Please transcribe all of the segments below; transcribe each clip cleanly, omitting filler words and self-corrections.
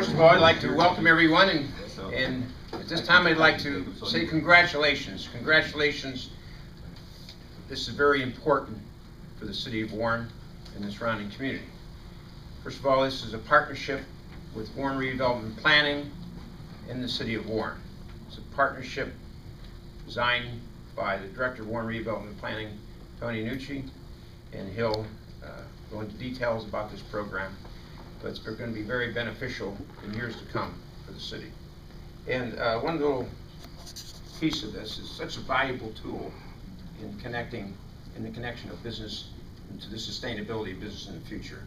First of all, I'd like to welcome everyone, and at this time I'd like to say congratulations. Congratulations. This is very important for the city of Warren and the surrounding community. First of all, this is a partnership with Warren Redevelopment Planning and the city of Warren. It's a partnership designed by the Director of Warren Redevelopment Planning, Tony Nucci, and he'll go into details about this program. But it's going to be very beneficial in years to come for the city. And one little piece of this is such a valuable tool in the connection of business to the sustainability of business in the future.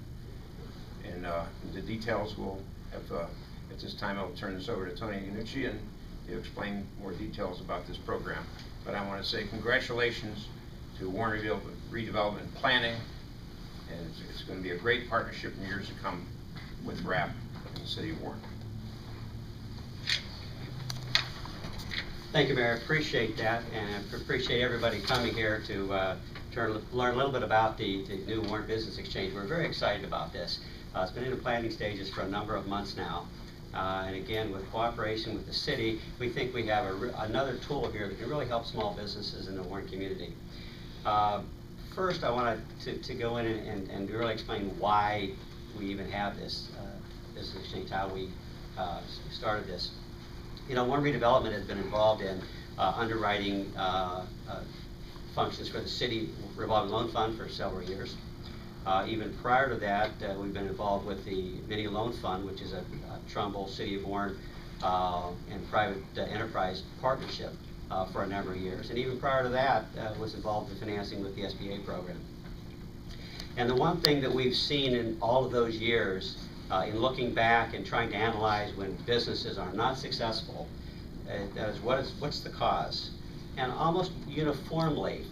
And the details we'll have, at this time I'll turn this over to Tony Nucci and he'll explain more details about this program. But I want to say congratulations to Warren Redevelopment Planning, and it's going to be a great partnership in years to come with RAP in the city of Warren. Thank you, Mayor. I appreciate that, and I appreciate everybody coming here to learn a little bit about the new Warren Business Exchange. We're very excited about this. It's been in the planning stages for a number of months now. And again, with cooperation with the city, we think we have another tool here that can really help small businesses in the Warren community. First, I wanted to go in and really explain why we even have this business exchange, how we started this. You know, Warren Redevelopment has been involved in underwriting functions for the city revolving loan fund for several years. Even prior to that, we've been involved with the mini loan fund, which is a Trumbull, City of Warren, and private enterprise partnership for a number of years. And even prior to that, was involved in financing with the SBA program. And the one thing that we've seen in all of those years, in looking back and trying to analyze when businesses are not successful, is what's the cause? And almost uniformly,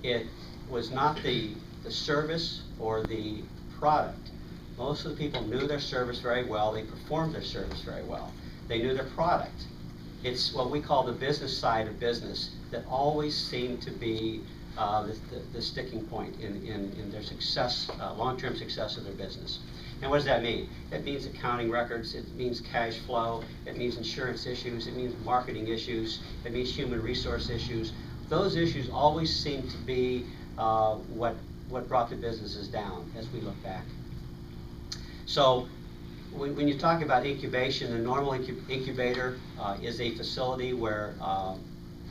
it was not the service or the product. Most of the people knew their service very well. They performed their service very well. They knew their product. It's what we call the business side of business that always seemed to be the sticking point in their success, long-term success of their business. And what does that mean? It means accounting records, it means cash flow, it means insurance issues, it means marketing issues, it means human resource issues. Those issues always seem to be what brought the businesses down as we look back. So when you talk about incubation, a normal incubator is a facility where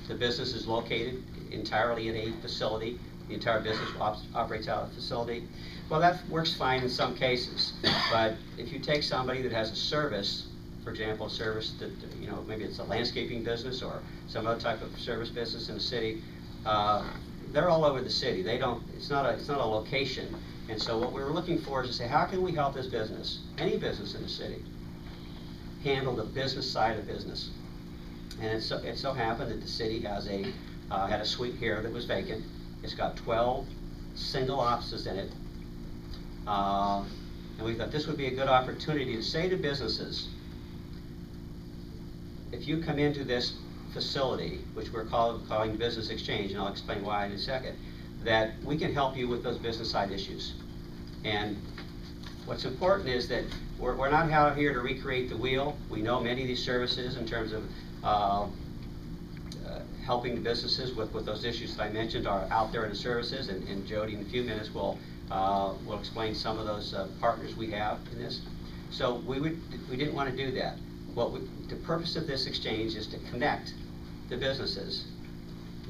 the business is located entirely in a facility. The entire business operates out of a facility. Well, that works fine in some cases, but if you take somebody that has a service, for example, a service that, you know, maybe it's a landscaping business or some other type of service business in the city, they're all over the city. It's not a location. And so what we're looking for is to say, how can we help this business, any business in the city, handle the business side of business? And it so happened that the city has had a suite here that was vacant. It's got 12 single offices in it. And we thought this would be a good opportunity to say to businesses, if you come into this facility, which we're calling Business Exchange, and I'll explain why in a second, that we can help you with those business side issues. And what's important is that we're not out here to recreate the wheel. We know many of these services in terms of helping the businesses with those issues that I mentioned are out there in the services, and Jody in a few minutes will explain some of those partners we have in this. So we didn't want to do that. The purpose of this exchange is to connect the businesses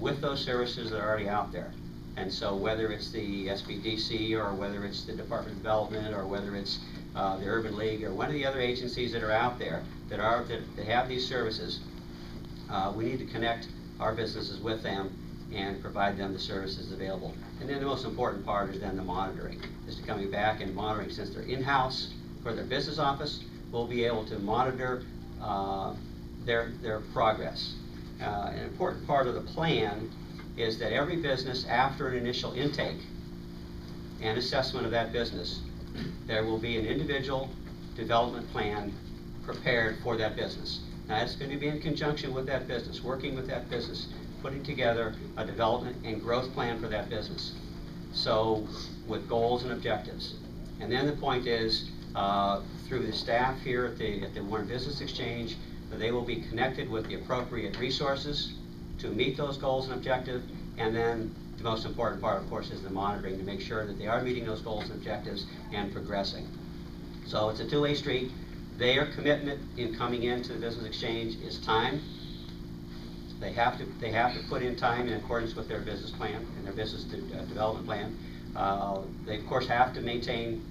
with those services that are already out there. And so whether it's the SBDC or whether it's the Department of Development or whether it's the Urban League or one of the other agencies that are out there that have these services, we need to connect our businesses with them and provide them the services available. And then the most important part is then the monitoring, is to coming back and monitoring. Since they're in-house for their business office, we'll be able to monitor their progress. An important part of the plan is that every business, after an initial intake and assessment of that business, there will be an individual development plan prepared for that business. Now, it's going to be in conjunction with that business, working with that business, putting together a development and growth plan for that business. So, with goals and objectives. And then the point is, through the staff here at the Warren Business Exchange. They will be connected with the appropriate resources to meet those goals and objectives, and then the most important part, of course, is the monitoring to make sure that they are meeting those goals and objectives and progressing. So it's a two-way street. Their commitment in coming into the Business Exchange is time. They have to put in time in accordance with their business plan and their business development plan. They of course have to maintain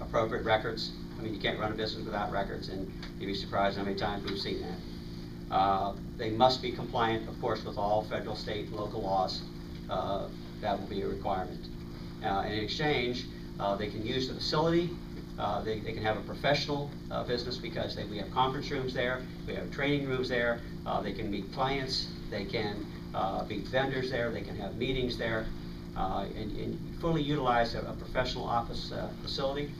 appropriate records. I mean, you can't run a business without records, and you'd be surprised how many times we've seen that. They must be compliant, of course, with all federal, state, and local laws. That will be a requirement. In exchange, they can use the facility. They can have a professional business because we have conference rooms there, we have training rooms there, they can meet clients, they can meet vendors there, they can have meetings there, and fully utilize a professional office facility.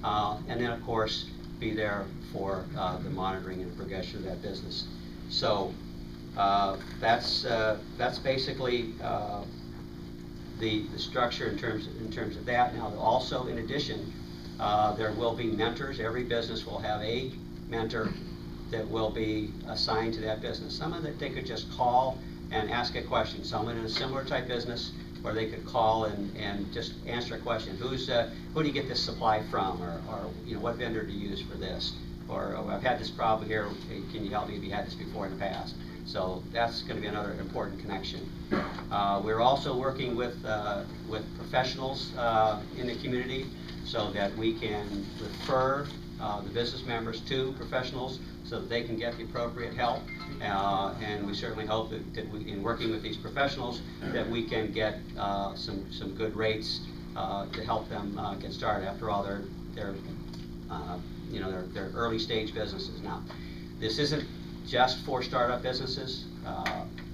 And then, of course, be there for the monitoring and progression of that business. So that's basically the structure in terms of that. Now, also in addition, there will be mentors. Every business will have a mentor that will be assigned to that business. Someone that they could just call and ask a question. Someone in a similar type business where they could call and just answer a question. Who do you get this supply from? Or what vendor do you use for this? Or I've had this problem here. Can you help me if you had this before in the past? So that's going to be another important connection. We're also working with professionals in the community so that we can refer the business members to professionals so that they can get the appropriate help. And we certainly hope that in working with these professionals that we can get some good rates to help them get started. After all, they're early stage businesses. Now, this isn't just for startup businesses.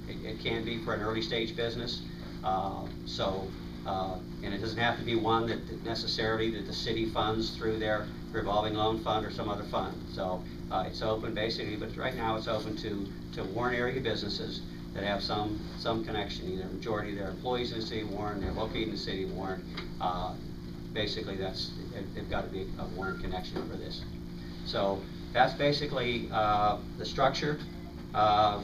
It can be for an early stage business. And it doesn't have to be one that necessarily that the city funds through their revolving loan fund or some other fund. So it's open basically, but right now it's open to Warren area businesses that have some connection, either majority of their employees in the city of Warren, they're located in the city of Warren. Basically they've got to be a Warren connection for this. So that's basically the structure.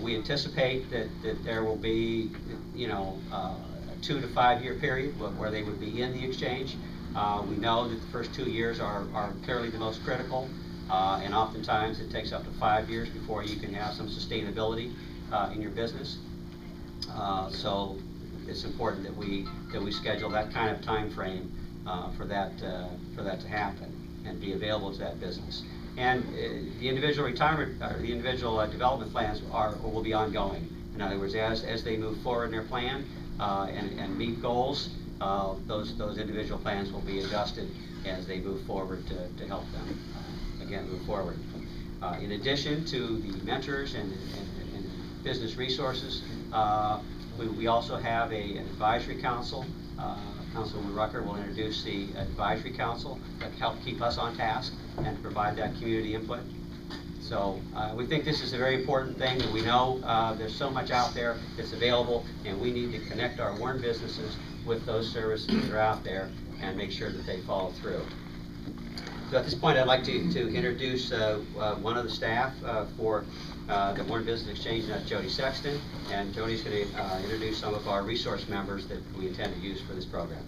We anticipate that there will be, a 2 to 5 year period where they would be in the exchange. We know that the first 2 years are clearly the most critical, and oftentimes it takes up to 5 years before you can have some sustainability in your business. So it's important that we schedule that kind of time frame for that to happen and be available to that business. And the individual retirement or the individual development plans will be ongoing. In other words, as they move forward in their plan and meet goals, those individual plans will be adjusted as they move forward to help them again move forward. In addition to the mentors and business resources, we also have an advisory council. Councilwoman Rucker will introduce the advisory council that help keep us on task and provide that community input. So we think this is a very important thing, and we know there's so much out there that's available, and we need to connect our Warren businesses with those services that are out there and make sure that they follow through. So at this point, I'd like to introduce one of the staff for the Warren Business Exchange, and that's Jody Sexton. And Jody's going to introduce some of our resource members that we intend to use for this program.